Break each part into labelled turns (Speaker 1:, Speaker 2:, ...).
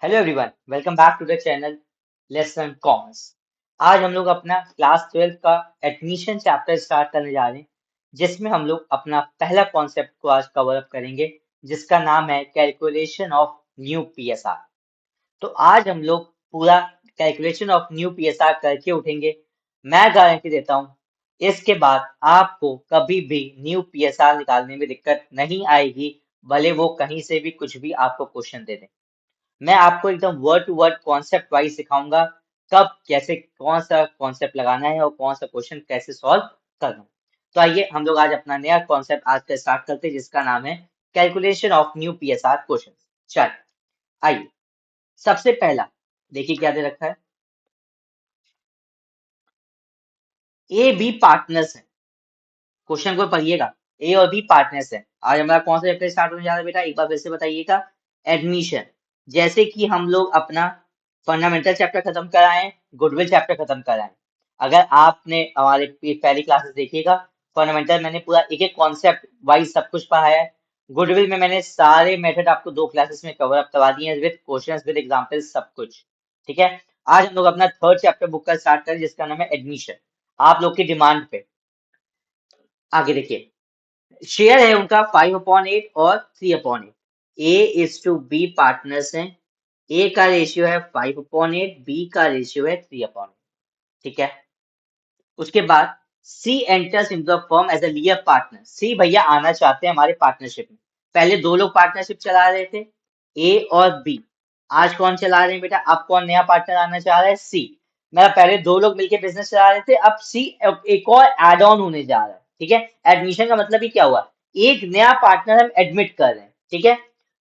Speaker 1: Hello everyone, welcome back to the channel lesson commerce. आज हम लोग अपना क्लास 12 का एडमिशन चैप्टर स्टार्ट करने जा रहे हैं, जिसमें हम लोग अपना पहला कॉन्सेप्ट को आज कवर अप करेंगे, जिसका नाम है कैलकुलेशन ऑफ न्यू पीएसआर। तो आज हम लोग पूरा कैलकुलेशन ऑफ न्यू पीएसआर करके उठेंगे। मैं गारंटी देता हूँ इसके बाद आपको कभी भी न्यू पीएसआर निकालने में दिक्कत नहीं आएगी, भले वो कहीं से भी कुछ भी आपको क्वेश्चन दे दें। मैं आपको एकदम word to word concept wise सिखाऊंगा, कब कैसे कौन सा कॉन्सेप्ट लगाना है और कौन सा क्वेश्चन कैसे सॉल्व करना है। तो आइए हम लोग आज अपना नया कॉन्सेप्ट आज का स्टार्ट करते हैं, जिसका नाम है calculation of new PSR question. चल आइए, सबसे पहला देखिए क्या दे रखा है। ए बी पार्टनर्स है, क्वेश्चन को पढ़िएगा। ए और बी पार्टनर्स है। आज हमारा कौन सा चैप्टर स्टार्ट होने जा रहा है बेटा, एक बार फिर से बताइएगा। एडमिशन। जैसे कि हम लोग अपना फंडामेंटल चैप्टर खत्म कराएं, गुडविल चैप्टर खत्म कराएं। अगर आपने हमारे पहली क्लासेस देखिएगा, फंडामेंटल मैंने पूरा एक एक कॉन्सेप्ट वाइज सब कुछ पढ़ाया है। गुडविल में मैंने सारे मेथड आपको 2 क्लासेस में कवर अप करवा दिए हैं, विद क्वेश्चंस विद एग्जांपल्स सब कुछ। ठीक है, आज हम लोग अपना थर्ड चैप्टर बुक का स्टार्ट करें, जिसका नाम है एडमिशन। आप लोग की डिमांड पे आगे देखिए, शेयर है उनका 5/8 और 3/8। ए इज टू बी पार्टनर्स हैं। ए का रेशियो है 5/8, बी का रेशियो है 3/8। ठीक है, उसके बाद C enters in the firm as a lier partner. C भैया आना चाहते हैं हमारे पार्टनरशिप में। पहले दो लोग पार्टनरशिप चला रहे थे, ए और बी। आज कौन चला रहे हैं बेटा, अब कौन नया पार्टनर आना चाह रहा है, सी। मतलब पहले दो लोग मिलकर बिजनेस चला रहे थे, अब सी एक और एड ऑन होने जा रहा है। ठीक है, एडमिशन का मतलब ही क्या हुआ, एक नया पार्टनर हम एडमिट कर रहे हैं। ठीक है,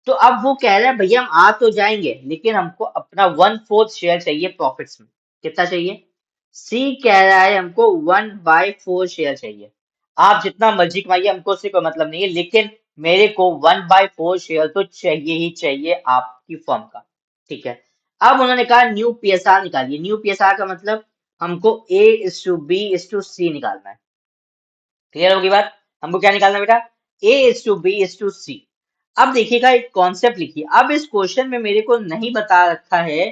Speaker 1: तो अब वो कह रहा है भैया हम आ तो जाएंगे, लेकिन हमको अपना 1/4 शेयर चाहिए प्रॉफिट्स में। कितना चाहिए, सी कह रहा है हमको 1/4 शेयर चाहिए। आप जितना मर्जी कमाइए, हमको उससे कोई मतलब नहीं है, लेकिन मेरे को 1/4 शेयर तो चाहिए ही चाहिए आपकी फर्म का। ठीक है, अब उन्होंने कहा न्यू पीएसआर निकालिए। न्यू पीएसआर का मतलब हमको A is to B is to C निकालना है। क्लियर होगी बात, हमको क्या निकालना है बेटा, A is to B is to C. अब देखिएगा, एक कॉन्सेप्ट लिखिए। अब इस क्वेश्चन में मेरे को नहीं बता रखा है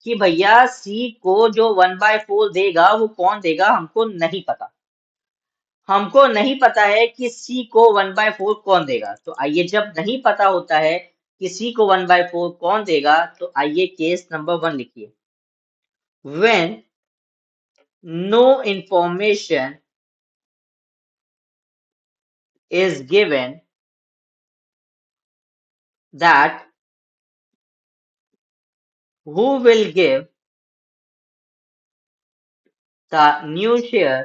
Speaker 1: कि भैया सी को जो 1/4 देगा वो कौन देगा, हमको नहीं पता। हमको नहीं पता है कि सी को 1/4 कौन देगा। तो आइए, जब नहीं पता होता है कि सी को 1/4 कौन देगा, तो आइए केस नंबर 1 लिखिए। When no information is given that who will give the new share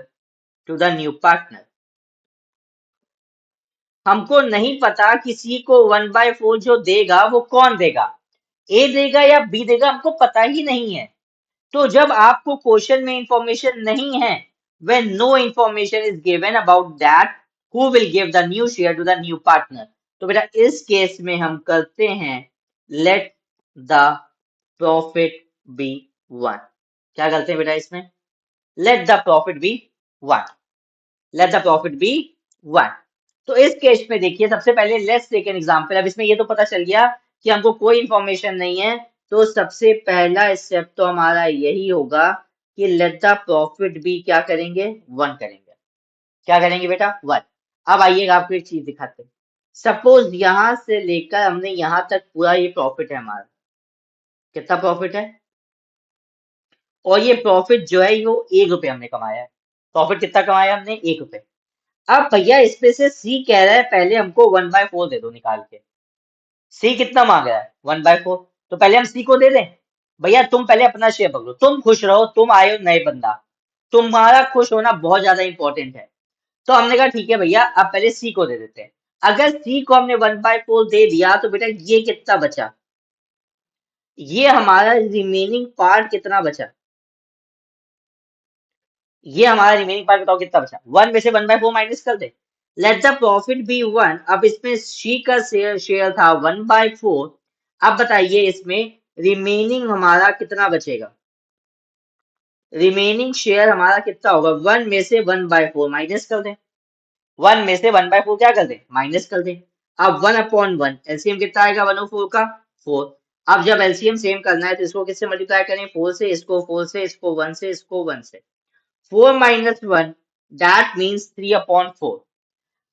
Speaker 1: to the new partner। हमको नहीं पता किसी को 1/4 जो देगा वो कौन देगा, ए देगा या बी देगा, हमको पता ही नहीं है। तो जब आपको क्वेश्चन में इंफॉर्मेशन नहीं है, when no information is given about that who will give the new share to the new partner, तो बेटा इस केस में हम करते हैं let the profit be 1। क्या करते हैं बेटा इसमें, let the profit be 1। let the profit be 1। तो इस केस में देखिए, सबसे पहले लेट्स टेक एन एग्जांपल। अब इसमें ये तो पता चल गया कि हमको कोई इंफॉर्मेशन नहीं है, तो सबसे पहला स्टेप तो हमारा यही होगा कि लेट द प्रॉफिट बी क्या करेंगे, 1 करेंगे। क्या करेंगे बेटा, 1। अब आइएगा, आपको एक चीज दिखाते हैं। सपोज यहां से लेकर हमने यहां तक पूरा ये प्रॉफिट है हमारा। कितना प्रॉफिट है, और ये प्रॉफिट जो है वो 1 रुपये हमने कमाया है। प्रॉफिट कितना कमाया हमने, 1 रुपये। अब भैया इसमें से सी कह रहा है पहले हमको 1/4 दे दो निकाल के। सी कितना मांग रहा है, 1/4। तो पहले हम सी को दे दें। भैया तुम पहले अपना शेयर पकड़ो, तुम खुश रहो, तुम आए हो नए बंदा, तुम्हारा खुश होना बहुत ज्यादा इंपॉर्टेंट है। तो हमने कहा ठीक है भैया, अब पहले सी को दे देते हैं। अगर सी को हमने 1/4 दे दिया, तो बेटा ये कितना बचा, ये हमारा रिमेनिंग पार्ट कितना बचा, ये हमारा रिमेनिंग पार्ट बताओ कितना बचा। 1 में से 1/4 माइनस कर दे, लेट द प्रॉफिट बी 1। अब इसमें सी का शेयर था 1/4। अब बताइए इसमें रिमेनिंग हमारा कितना बचेगा, रिमेनिंग शेयर हमारा कितना होगा, 1 में से 1/4 माइनस कर दे। 1 में से 1/4 क्या कर दे, माइनस कर दे। अब 1/1 एलसीएम कितना आएगा 1/4 का, 4। अब जब एलसीएम सेम करना है तो इसको किससे मल्टीप्लाई करें, 4 से, इसको 4 से, इसको 1 से, इसको 1 से। 4 माइनस 1 दैट मीन्स 3/4।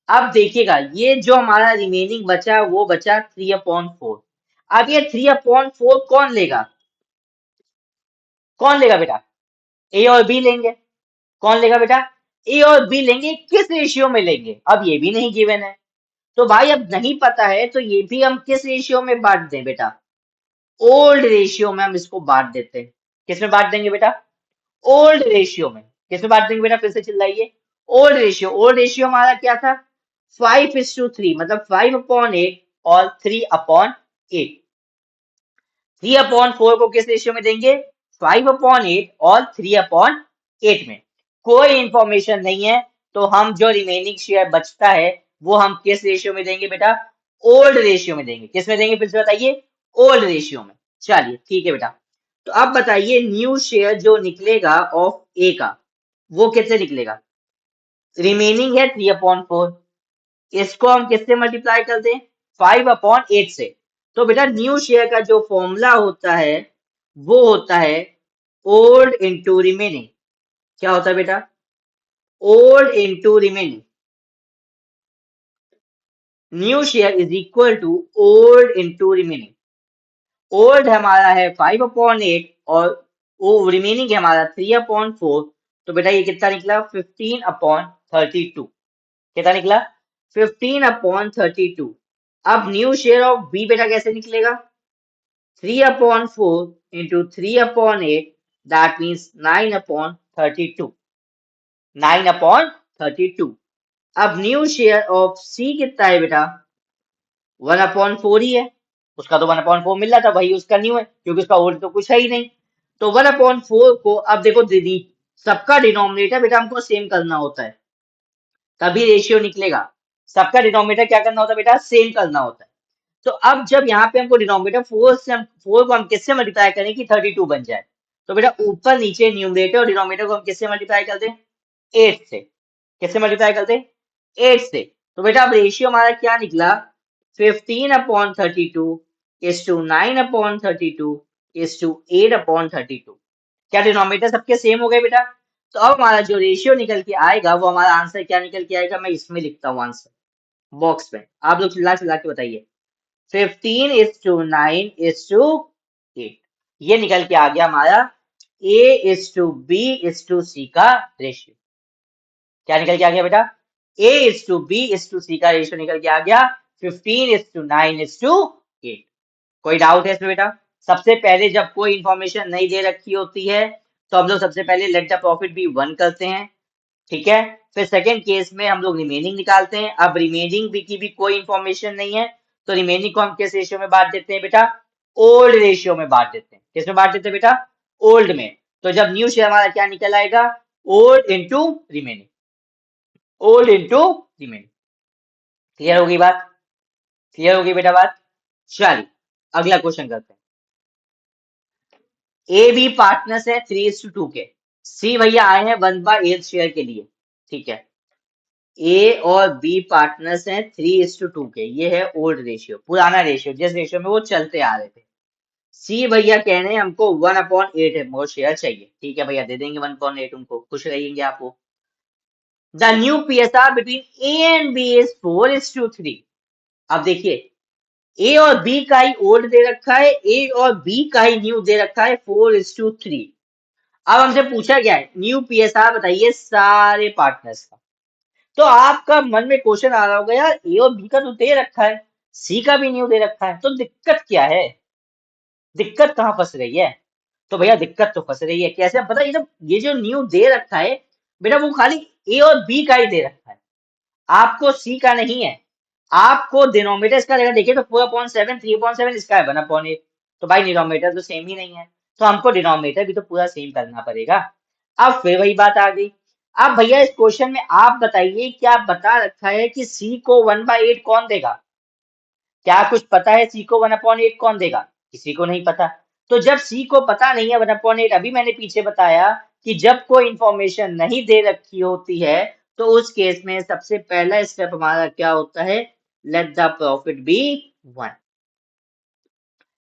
Speaker 1: अब देखिएगा ये जो हमारा रिमेनिंग बचा वो बचा 3/4। अब ये 3/4 कौन लेगा, कौन लेगा बेटा, ए और बी लेंगे। कौन लेगा बेटा, ए और बी लेंगे, किस रेशियो में लेंगे, अब ये भी नहीं गिवन है। तो भाई अब नहीं पता है तो ये भी हम किस रेशियो में बांट दें बेटा, ओल्ड रेशियो में हम इसको बांट देते हैं। किस में बांट देंगे बेटा, ओल्ड रेशियो में। किस में बांट देंगे बेटा, फिर से चिल्लाइए, ओल्ड रेशियो। ओल्ड रेशियो हमारा क्या था, 5:3, मतलब 5/8 और 3/8। 3/4 को किस रेशियो में देंगे, 5/8 और 3/8 में। कोई इंफॉर्मेशन नहीं है तो हम जो रिमेनिंग शेयर बचता है वो हम किस रेशियो में देंगे बेटा, ओल्ड रेशियो में देंगे। किस में देंगे फिर से बताइए, ओल्ड रेशियो में। चलिए ठीक है बेटा। तो अब बताइए न्यू शेयर जो निकलेगा ऑफ ए का वो किससे निकलेगा, रिमेनिंग है 3/4, इसको हम किससे मल्टीप्लाई कर दें, 5/8 से। तो बेटा न्यू शेयर का जो फॉर्मूला होता है वो होता है ओल्ड इंटू रिमेनिंग। क्या होता है बेटा, old into remaining. New share is equal to old into remaining. Old हमारा है 5/8 और वो रिमेनिंग है हमारा 3/4। तो बेटा ये कितना निकला, 15/32। कितना निकला, 15/32। अब न्यू शेयर ऑफ बी बेटा कैसे निकलेगा, 3/4 इंटू 3/8 दैट मीन्स 9/32। 9/32। अब न्यू शेयर ऑफ सी कितना है बेटा, 1/4 ही है। उसका तो 1/4 मिल रहा था, वही उसका न्यू है क्योंकि उसका ओल्ड तो कुछ है ही नहीं। तो 1/4 को अब देखो दीदी, सबका डिनोमिनेटर बेटा हमको सेम करना होता है तभी रेशियो निकलेगा। सबका डिनोमिनेटर क्या करना होता है बेटा, सेम करना होता है। तो अब जब यहाँ पे हमको डिनोमिनेटर 4 से, हम 4 को हम किससे मल्टीप्लाई करें कि 32 बन जाए। तो बेटा ऊपर नीचे न्यूमरेटर और डिनोमिनेटर को हम किससे मल्टीप्लाई कर दें, 8 से। किससे मल्टीप्लाई कर दें, 8 से। तो बेटा अब रेशियो हमारा क्या निकला, 15/32 इज टू 9/32 इज टू 8/32। क्या डिनोमिनेटर सबके सेम हो गए बेटा। तो अब हमारा जो रेशियो निकल के आएगा वो हमारा आंसर क्या निकल के आएगा, मैं इसमें लिखता हूँ आंसर बॉक्स में, आप लोग चिल्ला चिल्ला के बताइए। 15:9:8, ये निकल के आ गया हमारा A:B:C का रेशियो। क्या निकल के आ गया बेटा, A:B:C का रेशियो निकल के आ गया 15:9:8। कोई डाउट है इसमें बेटा। सबसे पहले जब कोई इंफॉर्मेशन नहीं दे रखी होती है तो हम लोग सबसे पहले लेट द प्रॉफिट बी 1 करते हैं, ठीक है। फिर सेकंड केस में हम लोग रिमेनिंग निकालते हैं। अब रिमेनिंग भी की भी कोई इंफॉर्मेशन नहीं है तो रिमेनिंग को हम किस रेशियो में बांट देते हैं बेटा, ओल्ड रेशियो में बांट देते हैं। किस में बांट देते हैं बेटा, ओल्ड में। तो जब न्यू शेयर हमारा क्या निकल आएगा, old into remaining, old into remaining. Clear होगी बात, क्लियर होगी बेटा बात। चलिए अगला क्वेश्चन करते हैं। ए बी पार्टनर्स है 3:2 के। सी भैया आए हैं 1/8 शेयर के लिए, ठीक है। ए और बी पार्टनर्स हैं 3:2 के, ये है ओल्ड रेशियो, पुराना रेशियो जिस रेशियो में वो चलते आ रहे थे। सी भैया कह रहे हैं हमको 1/8 है वो शेयर चाहिए, ठीक है भैया दे देंगे 1/8, उनको खुश रहेंगे आप वो। The new PSR between A and B is 4:3। अब देखिए ए और बी का ही ओल्ड दे रखा है, ए और बी का ही न्यू दे रखा है 4:3। अब हमसे पूछा गया है न्यू पीएसआर बताइए सारे पार्टनर्स का। तो आपका मन में क्वेश्चन आ रहा होगा यार ए और बी का तो दे रखा है, सी का भी न्यू दे रखा है, तो दिक्कत क्या है, दिक्कत कहाँ फंस रही है। तो भैया दिक्कत तो फंस रही है कैसे, अब पता है ये जो न्यू दे रखा है बेटा वो खाली ए और बी का ही दे रखा है, आपको सी का नहीं है। आपको डिनोमिनेटर इसका जगह देखिए तो 4/7, 3/7, इसका है 1/8। तो भाई डिनोमिनेटर तो सेम ही नहीं है, तो हमको डिनोमिनेटर भी तो पूरा सेम करना पड़ेगा। अब फिर वही बात आ गई। अब भैया इस क्वेश्चन में आप बताइए क्या बता रखा है कि सी को 1/8 कौन देगा, क्या कुछ पता है सी को 1/8 कौन देगा, किसी को नहीं पता। तो जब सी को पता नहीं है 1/8, अभी मैंने पीछे बताया कि जब कोई इंफॉर्मेशन नहीं दे रखी होती है तो उस केस में सबसे पहला स्टेप हमारा क्या होता है, let the profit be 1।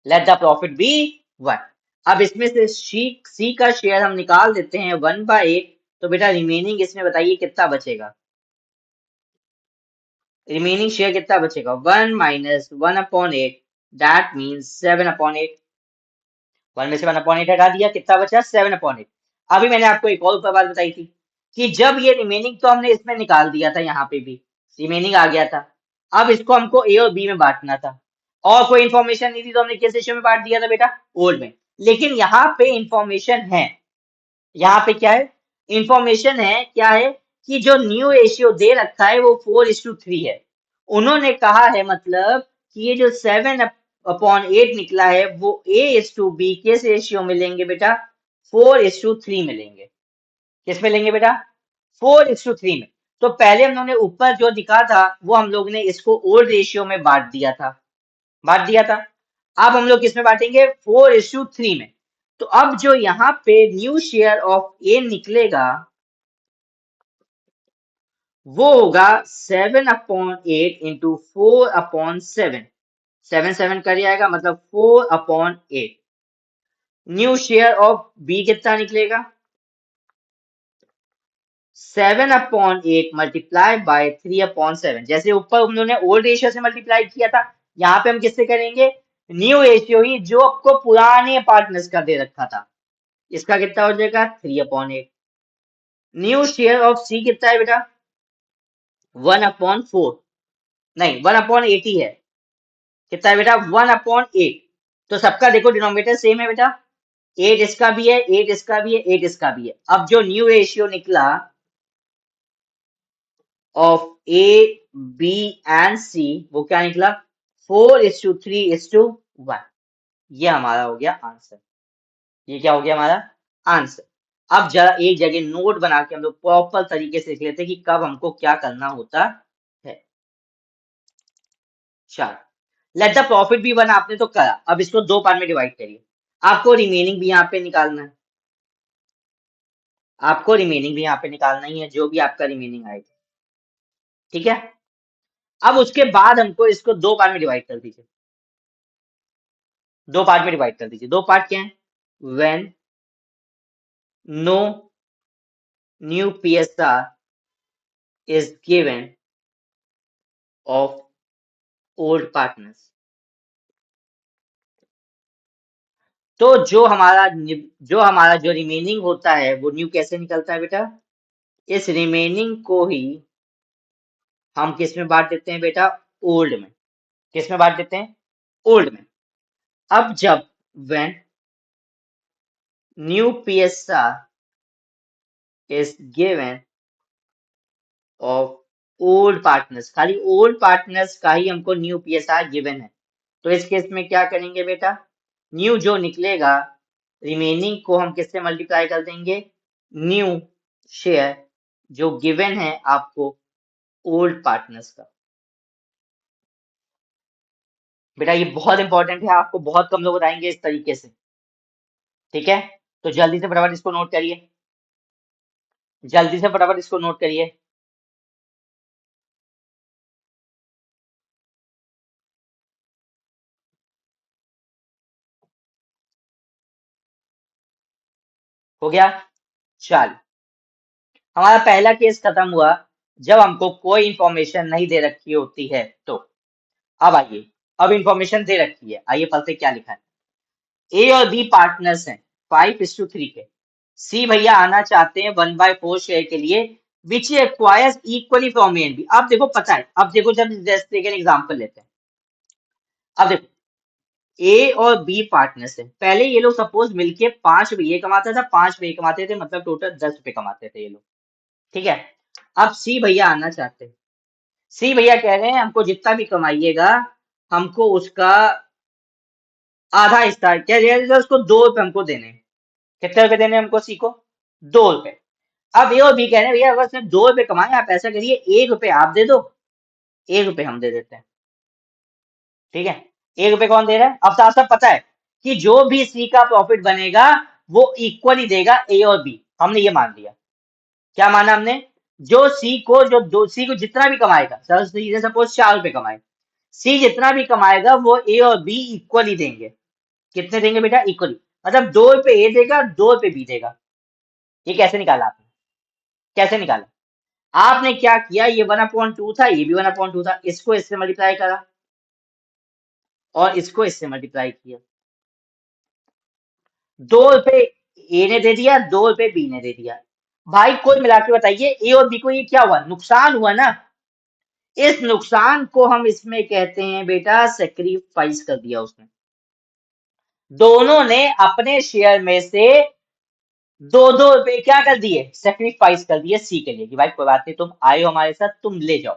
Speaker 1: Let the profit be 1। अब इसमें से सी का शेयर हम निकाल देते हैं 1/8। तो बेटा रिमेनिंग इसमें बताइए कितना बचेगा, रिमेनिंग शेयर कितना बचेगा, 1 माइनस 1/8, दैट मीन्स 7/8। 1 में से 1/8 हटा दिया, कितना बचा 7/8। अभी मैंने आपको एक और ऊपर बात बताई थी कि जब ये रिमेनिंग तो हमने इसमें निकाल दिया था, यहाँ पे भी रिमेनिंग आ गया था। अब इसको हमको ए और बी में बांटना था और कोई इंफॉर्मेशन नहीं थी तो हमने किस रेशियो में बांट दिया था बेटा, ओल्ड में। लेकिन यहाँ पे इंफॉर्मेशन है, यहाँ पे क्या है, इंफॉर्मेशन है, क्या है कि जो न्यू रेशियो दे रखा है वो 4:3 है। उन्होंने कहा है मतलब कि ये जो 7/8 निकला है वो A:B किस रेशियो में लेंगे बेटा, 4:3 में लेंगे। किस में लेंगे बेटा, 4:3 में। तो पहले हम लोगों ने ऊपर जो दिखा था वो हम लोग ने इसको ओल्ड रेशियो में बांट दिया था, बांट दिया था। अब हम लोग किस में बांटेंगे, 4:3 में। तो अब जो यहाँ पे न्यू शेयर ऑफ ए निकलेगा वो होगा 7/8 इंटू 4/7। 7 कर आएगा मतलब 4/8। न्यू शेयर ऑफ बी कितना निकलेगा, 7/8 मल्टीप्लाई बाय 3/7। जैसे ऊपर हम लोगों ने ओल्ड रेशियो से मल्टीप्लाई किया था, यहाँ पे हम किससे करेंगे, न्यू रेशियो ही जो आपको पुराने पार्टनर्स का दे रखा था। इसका कितना हो जाएगा 3/8। न्यू शेयर ऑफ सी कितना है बेटा, 1/4, नहीं 1/8 ही है। कितना है बेटा, 1/8। तो सबका देखो डिनोमिनेटर सेम है बेटा, 8 इसका भी है, 8 इसका भी है, 8 इसका भी है। अब जो न्यू रेशियो निकला ऑफ ए बी एंड सी वो क्या निकला, 4:3:1। ये हमारा हो गया आंसर, ये क्या हो गया हमारा आंसर। अब जरा एक जगह नोट बना के हम लोग प्रॉपर तरीके से लिख लेते हैं कि कब हमको क्या करना होता है। चलो लेट द प्रॉफिट भी बना, आपने तो करा, अब इसको दो पार्ट में डिवाइड करिए। आपको रिमेनिंग भी यहाँ पे निकालना है, आपको रिमेनिंग भी यहाँ पे निकालना ही है, जो भी आपका रिमेनिंग आएगा, ठीक है। अब उसके बाद हमको इसको दो पार्ट में डिवाइड कर दीजिए, दो पार्ट में डिवाइड कर दीजिए। दो पार्ट क्या है, when no new PSR is given of old partners. तो जो रिमेनिंग होता है वो न्यू कैसे निकलता है बेटा, इस रिमेनिंग को ही हम किस में बांट देते हैं बेटा, ओल्ड में। किस में बांट देते हैं, ओल्ड में। अब जब when new PSR is given of old partners, खाली ओल्ड पार्टनर्स का ही हमको न्यू पीएसआर गिवन है। तो इस केस में क्या करेंगे बेटा, न्यू जो निकलेगा रिमेनिंग को हम किससे मल्टीप्लाई कर देंगे, न्यू शेयर जो गिवन है आपको ओल्ड पार्टनर्स का। बेटा ये बहुत इंपॉर्टेंट है, आपको बहुत कम लोग बताएंगे इस तरीके से, ठीक है। तो जल्दी से फटाफट इसको नोट करिए, जल्दी से फटाफट इसको नोट करिए। हो गया, चल हमारा पहला केस खत्म हुआ जब हमको कोई इंफॉर्मेशन नहीं दे रखी होती है। तो अब आइए, अब इंफॉर्मेशन दे रखी है, आइए पढ़ते क्या लिखा है। ए और बी पार्टनर्स हैं 5:3 के। सी भैया आना चाहते हैं 1/4 शेयर के लिए which acquires equally from A and B. अब देखो पता है, अब देखो जब जैसे एग्जांपल लेते हैं, अब देखो ए और बी पार्टनर्स हैं। पहले ये लोग सपोज मिलके 5 रुपये कमाता था, 5 रुपये कमाते थे, मतलब टोटल 10 रुपये कमाते थे ये लोग, ठीक है। अब सी भैया आना चाहते हैं, सी भैया कह रहे हैं हमको जितना भी कमाइएगा हमको उसका आधा हिस्सा, क्या दिया, उसको 2 रुपए हमको देने हैं। कितने रुपए देने हैं हमको सी को, 2 रुपए। अब ये और बी कह रहे हैं भैया अगर उसने 2 रुपए कमाए आप ऐसा करिए 1 रुपए आप दे दो, 1 रुपए हम दे देते हैं, ठीक है। 1 रुपए कौन दे रहा है, अब साफ साफ पता है कि जो भी सी का प्रॉफिट बनेगा वो इक्वली देगा ए और बी, हमने ये मान लिया। क्या माना हमने, जो सी को जो दो सी को जितना भी कमाएगा, सपोज 4 रुपए कमाए, सी जितना भी कमाएगा वो ए और बी इक्वली देंगे। कितने देंगे बेटा? इक्वली, मतलब 2 रुपए ए देगा, 2 रुपए बी देगा। ये कैसे निकाला आपने? कैसे निकाला? आपने क्या किया, ये 1/2 था, ये भी 1/2 था, इसको इससे मल्टीप्लाई करा और इसको इससे मल्टीप्लाई किया। 2 रुपए ए ने दे दिया, 2 रुपए बी ने दे दिया। भाई कुल मिला के बताइए, ए और बी को ये क्या हुआ? नुकसान हुआ ना। इस नुकसान को हम इसमें कहते हैं बेटा सेक्रीफाइस कर दिया उसने। दोनों ने अपने शेयर में से 2-2 रुपए क्या कर दिए? सेक्रीफाइस कर दिए सी के लिए कि भाई कोई बात नहीं, तुम आए हो हमारे साथ, तुम ले जाओ।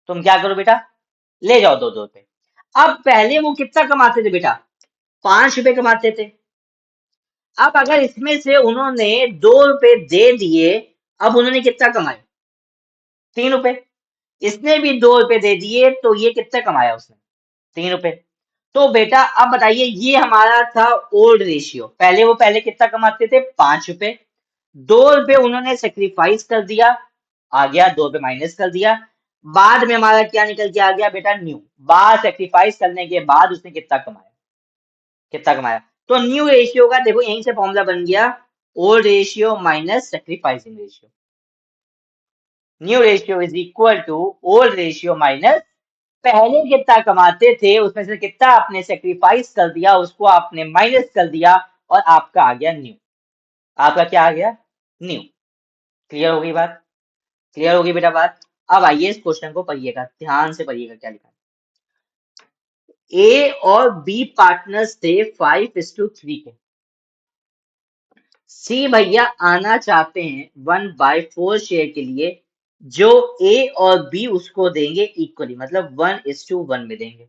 Speaker 1: तुम क्या करो बेटा? ले जाओ 2-2 रुपए। अब पहले वो कितना कमाते थे बेटा? 5 रुपए कमाते थे। अब अगर इसमें से उन्होंने 2 रुपए दे दिए, अब उन्होंने कितना कमाए? 3 रुपए। इसने भी 2 रुपए दे दिए, तो ये कितना कमाया उसने? 3 रुपए। तो बेटा अब बताइए, ये हमारा था ओल्ड रेशियो। पहले कितना कमाते थे? 5 रुपए। 2 रुपए उन्होंने सेक्रीफाइस कर दिया, आ गया 2 रुपए माइनस कर दिया। बाद में हमारा क्या निकल के आ गया बेटा? न्यू। बाद सेक्रीफाइस करने के बाद उसने कितना कमाया? कितना कमाया? तो न्यू रेशियो का देखो यहीं से फॉर्मूला बन गया, old ratio minus sacrificing ratio. New ratio is equal to old ratio minus पहले कितना कमाते थे उसमें से कितना आपने सेक्रीफाइस कर दिया, उसको आपने माइनस कर दिया, और आपका आ गया न्यू। आपका क्या आ गया? न्यू। क्लियर हो गई बात? क्लियर हो गई बेटा बात? अब आइए इस क्वेश्चन को पढ़िएगा, ध्यान से पढ़िएगा क्या लिखा है। ए और बी पार्टनर्स थे 5:3 के। सी भैया आना चाहते हैं 1/4 शेयर के लिए, जो ए और बी उसको देंगे इक्वली, मतलब 1:1 में देंगे।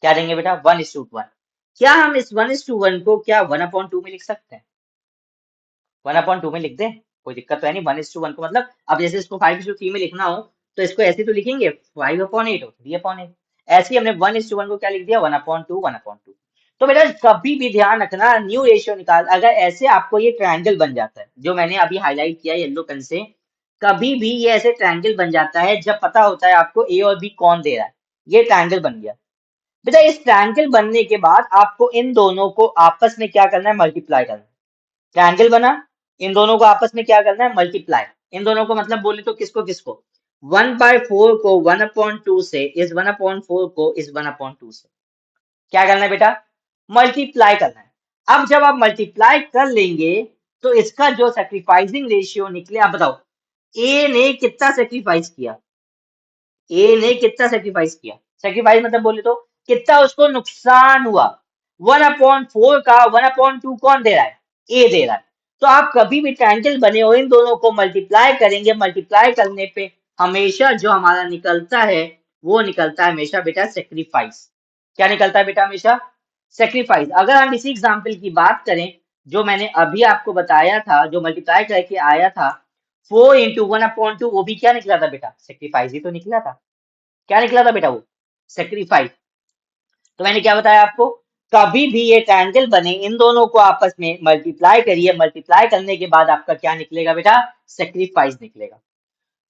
Speaker 1: क्या देंगे बेटा? 1:1। क्या हम इस 1:1 को क्या 1/2 में लिख सकते हैं? 1/2 में लिख दें, कोई दिक्कत तो है नहीं। 1:1 को मतलब अब जैसे इसको 5:3 में लिखना हो तो इसको ऐसे तो लिखेंगे 5/8 और 3/8। ऐसे ही हमने 1:1 को क्या लिख दिया? 1/2 1/2। तो बेटा कभी भी ध्यान रखना, न्यू रेशियो निकाल, अगर ऐसे आपको ये ट्रायंगल बन जाता है जो मैंने अभी हाईलाइट किया येलो पेन से, कभी भी ये ऐसे ट्रायंगल बन जाता है जब पता होता है आपको ए और बी कौन दे रहा है। ये ट्रायंगल बन गया बेटा। इस ट्रायंगल बनने के बाद आपको इन दोनों को आपस में क्या करना है? मल्टीप्लाई करना है। ट्रायंगल बना, इन दोनों को आपस में क्या करना है? मल्टीप्लाई। इन दोनों को मतलब बोले तो किसको किसको? 1/4 को 1/2 से, इस 1/4 को इस 1/2 से क्या करना है बेटा? मल्टीप्लाई करना है। अब जब आप मल्टीप्लाई कर लेंगे तो इसका जो सेक्रीफाइसिंग रेशियो निकले, आप बताओ ए ने कितना सेक्रीफाइस किया? ए ने कितना सेक्रीफाइस किया? सेक्रीफाइस मतलब बोले तो कितना उसको नुकसान हुआ? 1/4 का 1/2 कौन दे रहा है? ए दे रहा है। तो आप कभी भी ट्रायंगल बने हो इन दोनों को मल्टीप्लाई करेंगे, मल्टीप्लाई करने पे हमेशा जो हमारा निकलता है वो निकलता है हमेशा बेटा सेक्रीफाइस। क्या निकलता है बेटा? हमेशा सेक्रीफाइस। अगर हम इसी एग्जाम्पल की बात करें जो मैंने अभी आपको बताया था, जो मल्टीप्लाई करके आया था 4 × 1/2, वो भी क्या निकला था बेटा? सेक्रीफाइस ही तो निकला था। क्या निकला था बेटा? वो सेक्रीफाइस। तो मैंने क्या बताया आपको, कभी भी ये ट्रायंगल बने इन दोनों को आपस में मल्टीप्लाई करिए, मल्टीप्लाई करने के बाद आपका क्या निकलेगा बेटा? सेक्रीफाइस निकलेगा।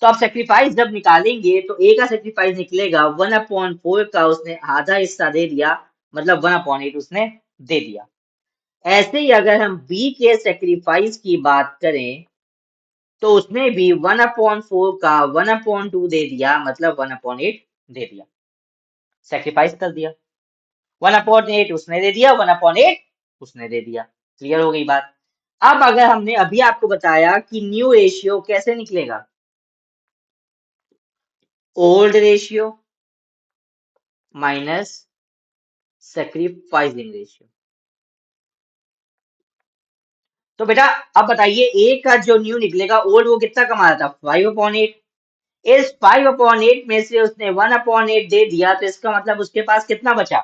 Speaker 1: तो आप सेक्रीफाइस जब निकालेंगे तो ए का सेक्रीफाइस निकलेगा 1/4 का उसने आधा हिस्सा दे दिया, मतलब 1/8 उसने दे दिया। ऐसे ही अगर हम बी के सेक्रीफाइस की बात करें तो उसने भी 1/4 का 1/2 दे दिया, मतलब 1/8 दे दिया। सेक्रीफाइस कर दिया। 1/8 उसने दे दिया, 1/8 उसने दे दिया। क्लियर हो गई बात? अब अगर हमने अभी आपको बताया कि न्यू रेशियो कैसे निकलेगा, old ratio minus sacrificing ratio. तो बेटा अब बताइए ए का जो न्यू निकलेगा, ओल्ड वो कितना कमाया था? 5/8। इस 5/8 में से उसने 1/8 दे दिया, तो इसका मतलब उसके पास कितना बचा?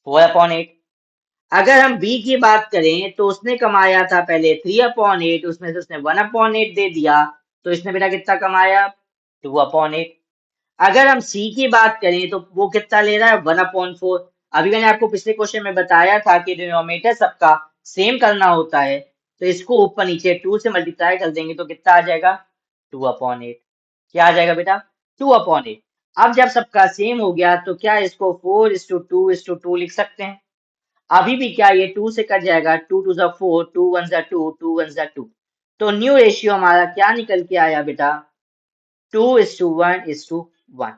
Speaker 1: 4/8। अगर हम बी की बात करें तो उसने कमाया था पहले 3/8, उसमें से उसने 1/8 दे दिया, तो इसने बेटा कितना कमाया? 2/8। अगर हम सी की बात करें तो वो कितना ले रहा है? 1/4। अभी मैंने आपको पिछले क्वेश्चन में बताया था कि डिनोमिनेटर सबका सेम करना होता है, तो इसको ऊपर नीचे 2 से मल्टीप्लाई कर देंगे तो कितना आ जाएगा? 2/8। क्या आ जाएगा बेटा? 2/8। अब जब सबका सेम हो गया तो क्या इसको 4:2:2 लिख सकते हैं? अभी भी क्या ये 2 से कट जाएगा, 2 टू ज़ा 4, 2 वन ज़ा 2, 2 वन ज़ा 2। तो न्यू रेशियो हमारा क्या निकल के आया बेटा, 2:1:1।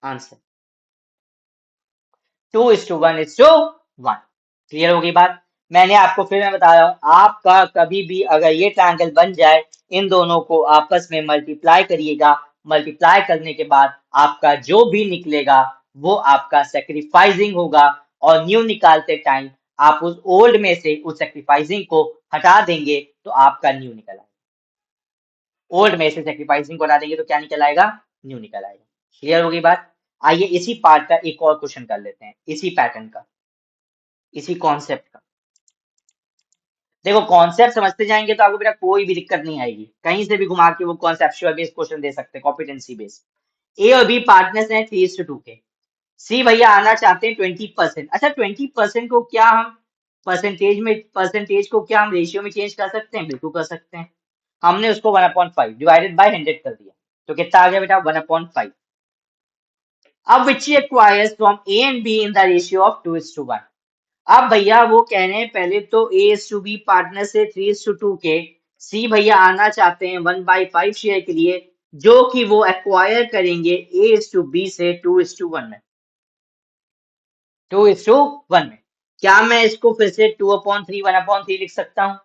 Speaker 1: आंसर 2:1:1। क्लियर होगी बात। मैंने आपको फिर मैं बता रहा हूं, आपका कभी भी अगर ये ट्रायंगल बन जाए, इन दोनों को आपस में मल्टीप्लाई करिएगा, मल्टीप्लाई करने के बाद आपका जो भी निकलेगा वो आपका सेक्रीफाइसिंग होगा, और न्यू निकालते टाइम आप उस ओल्ड में से उस सेक्रीफाइसिंग को हटा देंगे तो आपका न्यू निकल आएगा। ओल्ड में से सेक्रीफाइसिंग को हटा देंगे तो क्या निकल आएगा, न्यू निकल आएगा। क्लियर होगी बात। आइए इसी पार्ट का एक और क्वेश्चन कर लेते हैं, इसी पैटर्न का, इसी कॉन्सेप्ट का। देखो कॉन्सेप्ट समझते जाएंगे तो आपको बेटा कोई भी दिक्कत नहीं आएगी, कहीं से भी घुमा के वो कॉन्सेप्चुअल बेस्ड क्वेश्चन दे सकते हैं, कॉम्पिटेंसी बेस्ड। ए और बी पार्टनर्स हैं 3:2 के। सी भैया आना चाहते हैं 20%। अच्छा 20% को क्या हम परसेंटेज को क्या हम रेशियो में चेंज कर सकते हैं, बिल्कुल कर सकते हैं। हमने उसको 1/5 डिवाइडेड बाय 100 कर दिया, तो कितना आ गया बेटा 1/5। अब which acquires from A and B in the ratio of 2:1। अब भैया वो कह रहे हैं पहले तो A:B पार्टनर से 3:2 के, सी भैया आना चाहते हैं 1/5 शेयर के लिए, जो कि वो एक्वायर करेंगे A:B से 2:1 में। 2:1 में क्या मैं इसको फिर से 2/3 1/3 लिख सकता हूँ?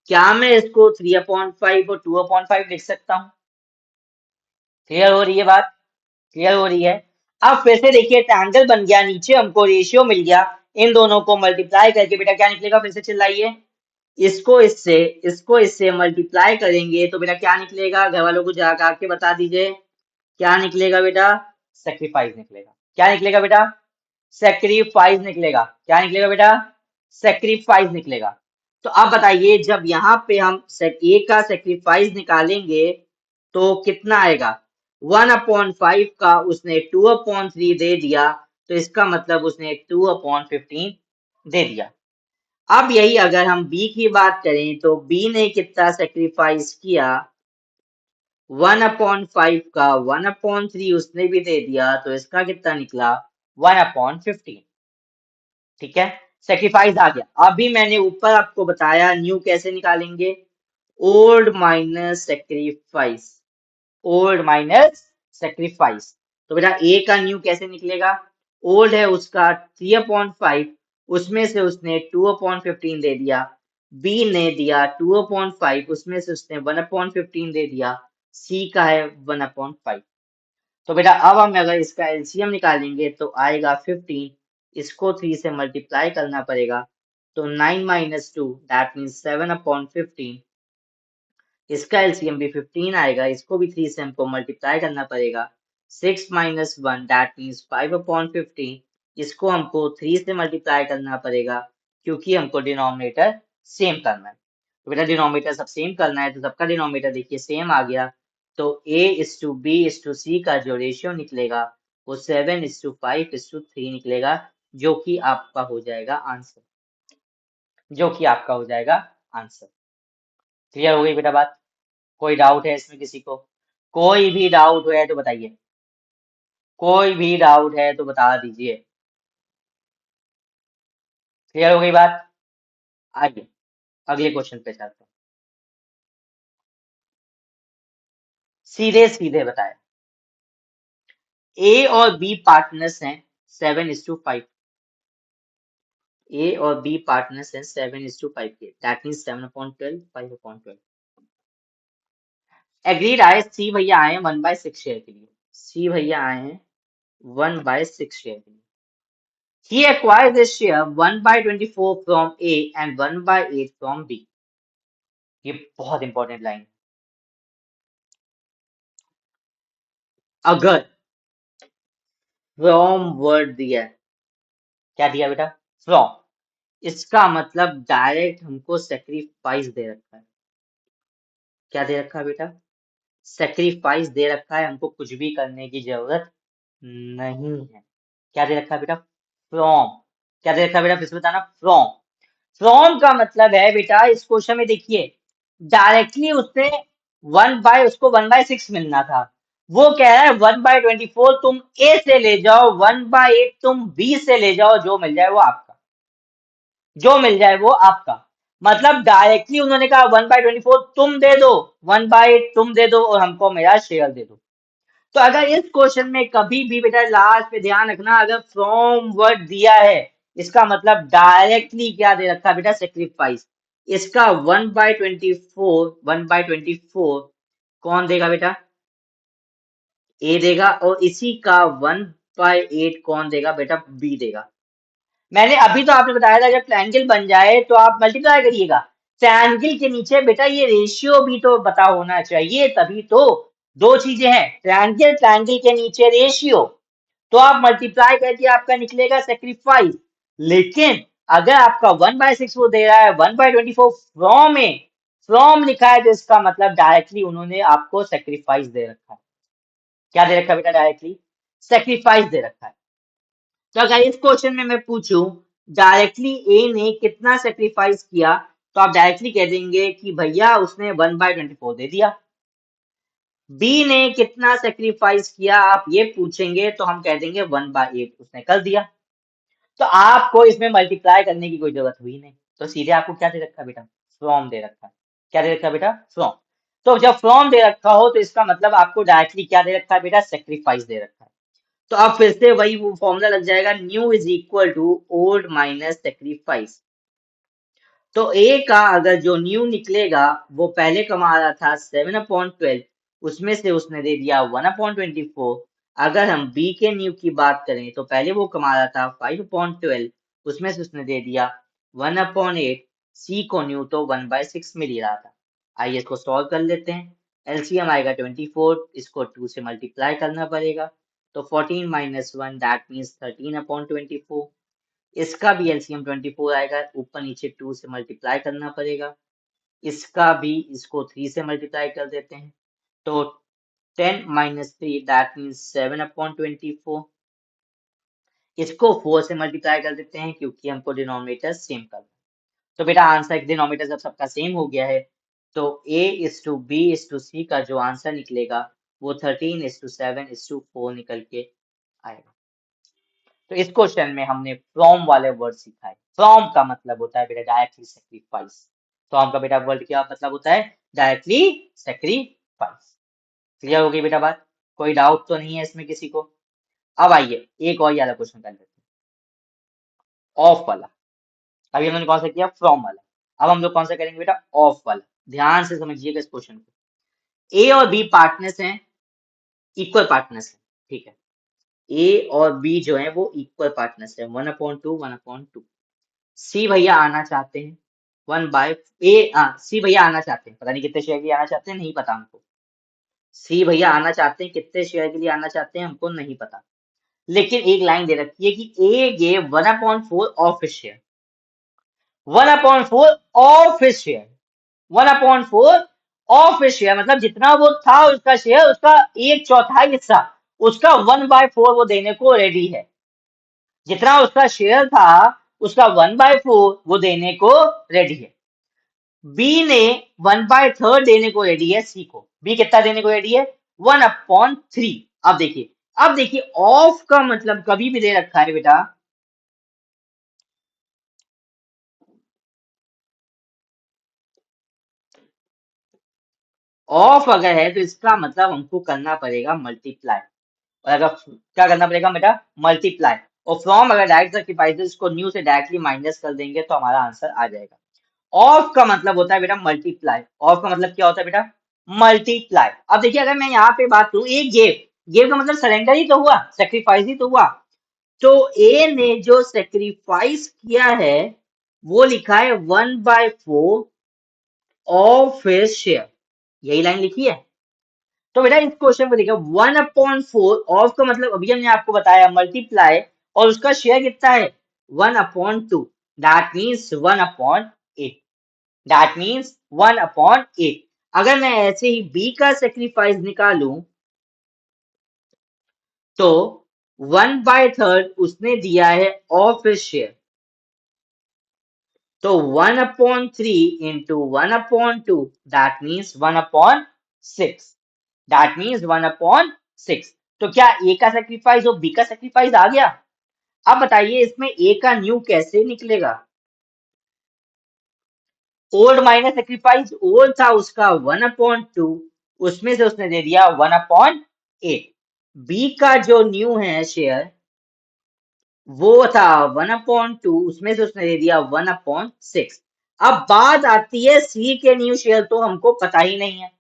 Speaker 1: क्या मैं इसको 3/5 और 2/5 लिख सकता हूँ? क्लियर हो रही है बात, क्लियर हो रही है। अब फिर से देखिए ट्रायंगल बन गया, नीचे हमको रेशियो मिल गया, इन दोनों को मल्टीप्लाई करके बेटा क्या निकलेगा, फिर से चिल्लाइए। इसको इससे मल्टीप्लाई करेंगे तो बेटा क्या निकलेगा, घर वालों को जाकर आके बता दीजिए क्या निकलेगा बेटा, सेक्रीफाइस निकलेगा। क्या निकलेगा बेटा, सेक्रीफाइस निकलेगा। क्या निकलेगा बेटा, सेक्रीफाइस निकलेगा। तो अब बताइए जब यहाँ पे हम ए का सेक्रीफाइस निकालेंगे तो कितना आएगा, 1/5 का उसने 2/3 दे दिया, तो इसका मतलब उसने 2/15 दे दिया। अब यही अगर हम बी की बात करें तो बी ने कितना सेक्रीफाइस किया, 1/5 का 1/3 उसने भी दे दिया, तो इसका कितना निकला 1/15। ठीक है, सेक्रीफाइस आ गया। अभी मैंने ऊपर आपको बताया न्यू कैसे निकालेंगे, old minus sacrifice, old minus sacrifice. तो बेटा ए का न्यू कैसे निकलेगा, ओल्ड है उसका 3/5, उसमें से उसने 2/15 दे दिया, बी ने दिया 2/5, उसमें से उसने 1/15 दे दिया, सी का है 1/5। तो बेटा अब हम अगर इसका एलसीएम निकालेंगे तो आएगा 15, इसको 3 से मल्टीप्लाई करना पड़ेगा, तो 9 - 2 दैट मीन्स 7/15। इसका एलसीएम भी 15 आएगा, इसको भी 3 से हमको मल्टीप्लाई करना पड़ेगा, 6 - 1 दैट मीन्स 5/15। इसको हमको 3 से मल्टीप्लाई करना पड़ेगा क्योंकि हमको डिनोमिनेटर सेम करना है। तो बेटा डिनोमिनेटर सब सेम करना है तो सबका डिनोमिनेटर देखिए सेम आ गया, तो A:B:C का जो रेशियो निकलेगा वो 7:5:3 निकलेगा, जो कि आपका हो जाएगा आंसर, जो कि आपका हो जाएगा आंसर। क्लियर हो गई बेटा बात, कोई डाउट है इसमें किसी को, कोई भी डाउट है तो बताइए, कोई भी डाउट है तो बता दीजिए। क्लियर हो गई बात। आइए अगले क्वेश्चन पे चलते हैं, सीधे सीधे बताए। ए और बी पार्टनर्स हैं 7:5, ए और बी पार्टनर्स हैं 7:5 के, दैट मीन्स 7/12 5/12। एग्रीड आए, सी भैया आए 1/6 शेयर के लिए, सी भैया आए हैं 1/6 शेयर के लिए। He acquires a share 1/24 from A and 1/8 from B. ये बहुत इंपॉर्टेंट लाइन। अगर फ्रॉम वर्ड दिया है, क्या दिया बेटा, फ्रॉम, इसका मतलब डायरेक्ट हमको सेक्रीफाइस दे रखा है। क्या दे रखा है बेटा, सेक्रीफाइस दे रखा है, हमको कुछ भी करने की जरूरत नहीं है। क्या दे रखा है बेटा, फ्रॉम। क्या दे रखा है बेटा, फिर से बताना, फ्रॉम। फ्रॉम का मतलब है बेटा इस क्वेश्चन में देखिए डायरेक्टली उसने उसको 1/6 मिलना था, वो कह रहा है 1/24 तुम ए से ले जाओ, 1/8 तुम बी से ले जाओ, जो मिल जाए वो आपका। जो मिल जाए वो आपका। मतलब डायरेक्टली उन्होंने कहा 1/24 तुम दे दो, 1/8 तुम दे दो और हमको मेरा शेयर दे दो। तो अगर इस क्वेश्चन में कभी भी बेटा लास्ट पे ध्यान रखना, अगर फ्रॉम वर्ड दिया है, इसका मतलब डायरेक्टली क्या दे रखा है बेटा, सेक्रीफाइस। इसका 1/24, 1/24 कौन देगा बेटा, ए देगा, और इसी का 1/8 कौन देगा बेटा, बी देगा। मैंने अभी तो आपने बताया था जब ट्रायंगल बन जाए तो आप मल्टीप्लाई करिएगा। ट्रायंगल के नीचे बेटा ये रेशियो भी तो पता होना चाहिए, तभी तो। दो चीजें हैं, ट्रायंगल, ट्रायंगल के नीचे रेशियो, तो आप मल्टीप्लाई करके आपका निकलेगा सेक्रीफाइस। लेकिन अगर आपका 1/6 वो दे रहा है, 1/24 फ्रॉम ए, फ्रॉम लिखा है, तो इसका मतलब डायरेक्टली उन्होंने आपको सेक्रीफाइस दे रखा है। क्या दे रखा है बेटा, डायरेक्टली सेक्रीफाइस दे रखा है। तो अगर इस क्वेश्चन में मैं पूछूं डायरेक्टली ए ने कितना सेक्रीफाइस किया, तो आप डायरेक्टली कह देंगे कि भैया उसने 1/24 दे दिया। बी ने कितना सेक्रीफाइस किया आप ये पूछेंगे तो हम कह देंगे 1/8 उसने कर दिया। तो आपको इसमें मल्टीप्लाई करने की कोई जरूरत हुई नहीं, तो सीधे आपको क्या दे रखा है बेटा, फ्रॉम दे रखा है। क्या दे रखा है बेटा, फ्रॉम। तो जब फ्रॉम दे रखा हो तो इसका मतलब आपको डायरेक्टली क्या दे रखा है बेटा, सेक्रीफाइस दे रखा है। तो अब फिर से वही वो फॉर्मूला लग जाएगा, new is equal to old minus sacrifice. तो ए का अगर जो न्यू निकलेगा वो पहले कमा रहा था 7/12, उसमें से उसने दे दिया 1/24। अगर हम बी के न्यू की बात करें तो पहले वो कमा रहा था 5/12, उसमें से उसने दे दिया 1/8। सी को न्यू तो 1/6 मिल ही रहा था। आइए इसको सॉल्व कर लेते हैं। एलसीएम आएगा 24, इसको 2 से मल्टीप्लाई करना पड़ेगा, तो 14 - 1 दैट मीन्स 13/24। इसका भी एलसीएम 24 आएगा, ऊपर नीचे 2 से मल्टीप्लाई करना पड़ेगा। इसका भी इसको 3 से मल्टीप्लाई कर देते हैं, तो 10 - 3 दैट मीन्स 7/24। इसको 4 से मल्टीप्लाई कर देते हैं क्योंकि हमको डिनोमिनेटर सेम करना है। तो बेटा आंसर, डिनोमिनेटर जब सबका सेम हो गया है, तो A/B/C का जो आंसर निकलेगा वो 13:7:4 निकल के आएगा। तो इस क्वेश्चन में हमने फ्रॉम वाले वर्ड सीखा है। फ्रॉम का मतलब होता है बेटा डायरेक्टली सेक्रीफाइस। फ्रॉम का बेटा वर्ड क्या मतलब होता है, डायरेक्टली सेक्रीफाइस। क्लियर हो गई बेटा बात, कोई डाउट तो नहीं है इसमें किसी को। अब आइए एक और वाला क्वेश्चन कर लेते हैं, ऑफ वाला। अभी हमने कौन सा किया, फ्रॉम वाला। अब हम लोग कौन सा करेंगे बेटा, ऑफ वाला। ध्यान से समझिएगा इस क्वेश्चन को। ए और बी पार्टनर्स हैं, इक्वल पार्टनर्स हैं, ठीक है। ए और बी जो है वो इक्वल पार्टनर्स है, 1/2 1/2। सी भैया आना चाहते हैं सी भैया आना चाहते हैं, पता नहीं कितने शेयर के लिए आना चाहते हैं, नहीं पता हमको। सी भैया आना चाहते हैं, कितने शेयर के लिए आना चाहते हैं हमको नहीं पता। लेकिन एक लाइन दे रखी है कि A gave 1/4 of his share, 1/4 of his share, 1/4 of his share, मतलब जितना वो था उसका शेयर, उसका 1/4 हिस्सा, उसका 1/4 वो देने को रेडी है। जितना उसका शेयर था उसका 1/4 वो देने को रेडी है। बी ने 1/3 देने को रेडी है सी को। बी कितना देने को रेडी है, 1/3। अब देखिए, अब देखिए ऑफ का मतलब कभी भी दे रखा है बेटा, ऑफ अगर है तो इसका मतलब हमको करना पड़ेगा मल्टीप्लाई। और अगर क्या करना पड़ेगा बेटा, मल्टीप्लाई। और फ्रॉम अगर डायरेक्ट सेक्रीफाइसेस को न्यू से डायरेक्टली माइनस कर देंगे तो हमारा आंसर आ जाएगा। ऑफ का मतलब होता है बेटा मल्टीप्लाई। ऑफ का मतलब क्या होता है बेटा, मल्टीप्लाई। अब देखिए अगर मैं यहाँ पे बात करूं, एक गेव, गेव का मतलब सरेंडर ही तो हुआ, सेक्रीफाइस ही तो हुआ। तो ए ने जो सेक्रीफाइस किया है वो लिखा है 1/4 ऑफ हिज शेयर, यही लाइन लिखी है। तो बेटा इस क्वेश्चन को देखिए, 1/4 ऑफ का मतलब अभी हमने आपको बताया मल्टीप्लाई, और उसका शेयर कितना है 1/2, दैट मीन्स 1/8, दैट मीन्स 1/8। अगर मैं ऐसे ही बी का सेक्रीफाइस निकालूं तो 1/3 उसने दिया है ऑफ हिज शेयर, तो 1/3 into 1/2 that means 1/6, that means 1/6। तो क्या ए का सेक्रीफाइस और बी का सेक्रीफाइस आ गया। अब बताइए इसमें ए का न्यू कैसे निकलेगा, ओल्ड माइनस सेक्रीफाइस, ओल्ड था उसका 1/2, उसमें से उसने दे दिया 1/8। बी का जो न्यू है शेयर वो था 1/2, उसमें से उसने दे दिया 1/6। अब बात आती है सी के न्यू शेयर, तो हमको पता ही नहीं है।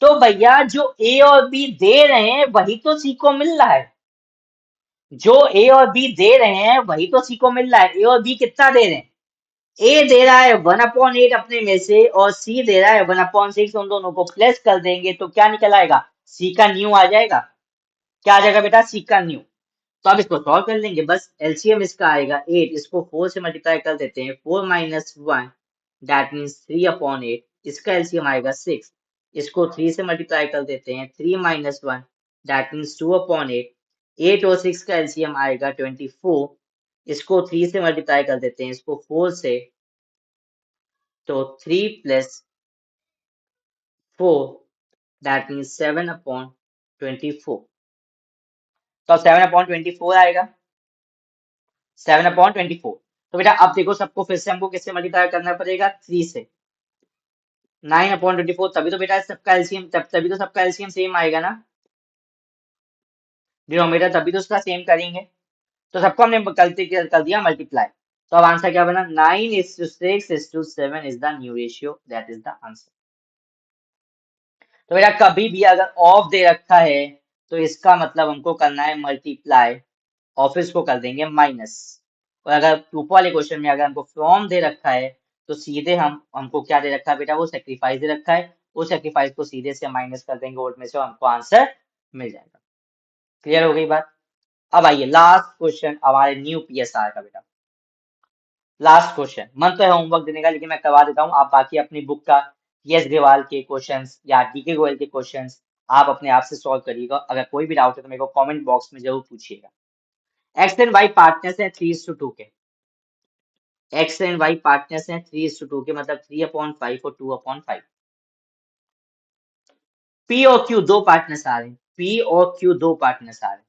Speaker 1: तो भैया जो ए और बी दे रहे हैं वही तो सी को मिल रहा है। जो ए और बी दे रहे हैं वही तो सी को मिल रहा है। ए और बी कितना दे रहे हैं? ए दे रहा है 1/8 अपने में से और सी दे रहा है 1/6। उन दोनों को प्लस कर देंगे तो क्या निकल आएगा? सी का न्यू आ जाएगा। क्या आ जाएगा बेटा? सी का न्यू। तो अब इसको सॉल्व कर लेंगे, बस एलसीएम इसका आएगा 8, इसको 4 से मल्टीप्लाई कर देते हैं, 4 माइनस 1 दैट मीन्स 3/8। इसका एलसीएम आएगा 6, इसको 3 से मल्टीप्लाई कर देते हैं, 3 माइनस 1 दैट मीन्स 2/8। 8 और 6 का एलसीएम आएगा 24, इसको 3 से मल्टीप्लाई कर देते हैं, इसको 4 से, तो 3 प्लस 4 दैट मीन्स 7/24। तो 7/24 आएगा, 7/24। तो बेटा अब देखो सबको फिर से हमको किससे मल्टीप्लाई करना पड़ेगा? 3 से। 9/24, तभी तो बेटा सबका एलसीएम, तभी तो सबका एलसीएम सेम आएगा ना। डिनोमिनेटर तभी तो उसका सेम करेंगे। तो सबको हमने कर दिया मल्टीप्लाई। तो अब आंसर क्या बना? 9:6:7 is the new ratio, that is the answer. तो बेटा कभी भी अगर ऑफ दे रखा है तो इसका मतलब हमको करना है मल्टीप्लाई, ऑफिस को कर देंगे माइनस। और अगर ऊपर वाले क्वेश्चन में अगर हमको फ्रॉम दे रखा है तो सीधे हमको क्या दे रखा है बेटा? वो सेक्रीफाइस दे रखा है, उस सेक्रीफाइस को सीधे से माइनस कर देंगे ओल्ड में से, और हमको आंसर मिल जाएगा। क्लियर हो गई बात? अब आइए लास्ट क्वेश्चन हमारे न्यू पीएसआर का बेटा। लास्ट क्वेश्चन, मन तो है होमवर्क देने का लेकिन मैं करवा देता हूँ। आप बाकी अपनी बुक का पीएस ग्रेवाल के क्वेश्चंस या डीके गोयल के क्वेश्चंस आप अपने आप से सॉल्व करिएगा। अगर कोई भी डाउट है तो मेरे को कमेंट बॉक्स में जरूर पूछिएगा। एक्स एंड वाई पार्टनर्स हैं 3:2 के। एक्स एंड वाई पार्टनर्स हैं 3:2 के, मतलब 3/5 और 2/5। पी और क्यू दो पार्टनर्स आ रहे हैं, पी और क्यू दो पार्टनर्स आ रहे हैं।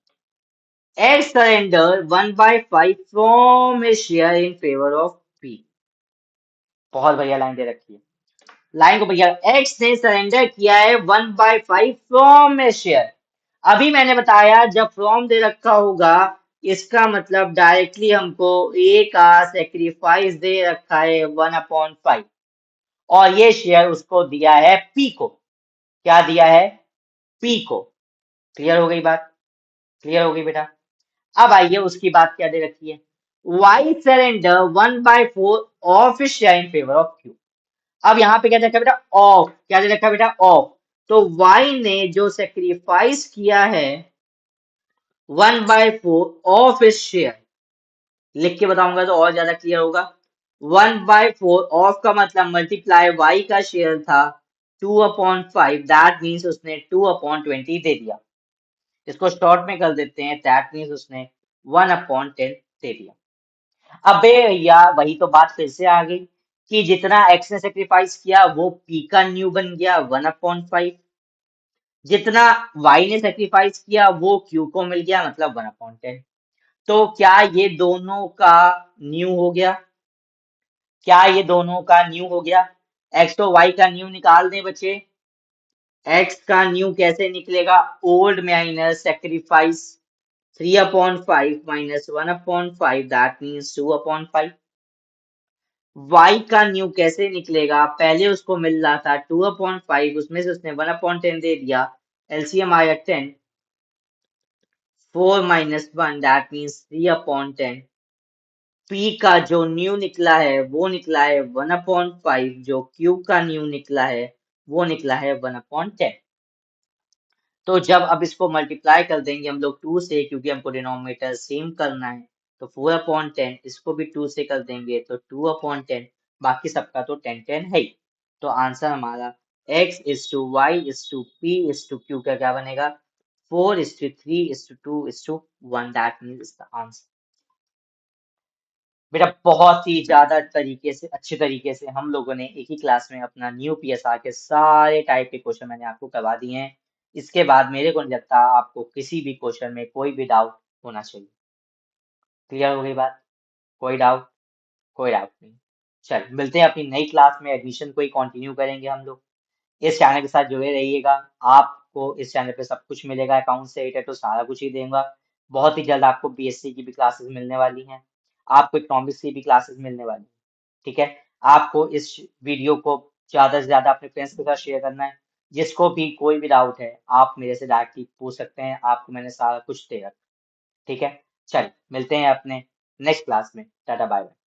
Speaker 1: X surrender 1/5 from A share in favour of P. बहुत बढ़िया लाइन दे रखी है। लाइन को भैया, एक्स ने सरेंडर किया है 1/5 फ्रॉम ए शेयर। अभी मैंने बताया जब फ्रॉम दे रखा होगा इसका मतलब डायरेक्टली हमको ए का सेक्रीफाइस दे रखा है 1/5, और ये शेयर उसको दिया है पी को। क्या दिया है? पी को। क्लियर हो गई बात? क्लियर हो गई बेटा? अब आइए उसकी बात क्या दे रखी है? Y surrender 1/4 of share in favour of Q. अब यहाँ पे क्या दे रखा है बेटा? ऑफ। क्या दे रखा है बेटा? ऑफ। तो वाई ने जो सेक्रीफाइस किया है 1/4 ऑफ शेयर, लिख के बताऊंगा तो और ज्यादा क्लियर होगा। 1/4 ऑफ का मतलब मल्टीप्लाई वाई का शेयर था 2/5, दैट मीन्स उसने 2/20 दे दिया। इसको शॉर्ट में कर देते हैं, दैट मीन्स उसने 1/10 दे दिया। अबे भैया वही तो बात फिर से आ गई कि जितना एक्स ने सेक्रीफाइस किया वो पी का न्यू बन गया 1/5, जितना वाई ने सेक्रीफाइस किया वो क्यू को मिल गया मतलब 1/10। तो क्या ये दोनों का न्यू हो गया? क्या ये दोनों का न्यू हो गया? एक्स तो वाई का न्यू निकाल दें बच्चे। एक्स का न्यू कैसे निकलेगा? Old minus sacrifice, 3/5 minus 1/5 that means 2/5। Y का न्यू कैसे निकलेगा? पहले उसको मिल रहा था 2/5, उसमें से उसने 1/10 दे दिया, एलसीएम आया 10, 4 माइनस 1 दैट मीन्स 3/10। पी का जो न्यू निकला है वो निकला है 1/5, जो क्यू का न्यू निकला है वो निकला है 1/10। तो जब अब इसको मल्टीप्लाई कर देंगे हम लोग 2 से, क्योंकि हमको डिनोमिनेटर सेम करना है, तो 4/10, इसको भी 2 से कर देंगे तो 2/10, बाकी सबका तो 10 है ही। तो आंसर हमारा x/y/p/q का क्या बनेगा? 4:3:2:1, दैट मीन्स द आंसर। बेटा बहुत ही ज्यादा तरीके से, अच्छे तरीके से हम लोगों ने एक ही क्लास में अपना न्यू पीएसआर के सारे टाइप के क्वेश्चन मैंने आपको करवा दिए हैं। इसके बाद मेरे को नहीं लगता आपको किसी भी क्वेश्चन में कोई भी डाउट होना चाहिए। क्लियर हो गई बात? कोई डाउट? कोई डाउट नहीं। चल मिलते हैं अपनी नई क्लास में, एडमिशन को ही कंटिन्यू करेंगे हम लोग। इस चैनल के साथ जुड़े रहिएगा। आपको इस चैनल पे सब कुछ मिलेगा, अकाउंट से रिलेटेड तो सारा कुछ ही दूंगा। बहुत ही जल्द आपको बीएससी की भी क्लासेस मिलने वाली हैं, आपको इकोनॉमिक्स की भी क्लासेस मिलने वाली हैं। ठीक है, आपको इस वीडियो को ज्यादा से ज्यादा अपने फ्रेंड्स के साथ शेयर करना है। जिसको भी कोई भी डाउट है आप मेरे से डायरेक्टली पूछ सकते हैं, आपको मैंने सारा कुछ दे रखा है। ठीक है, चल मिलते हैं अपने नेक्स्ट क्लास में। Tata bye bye.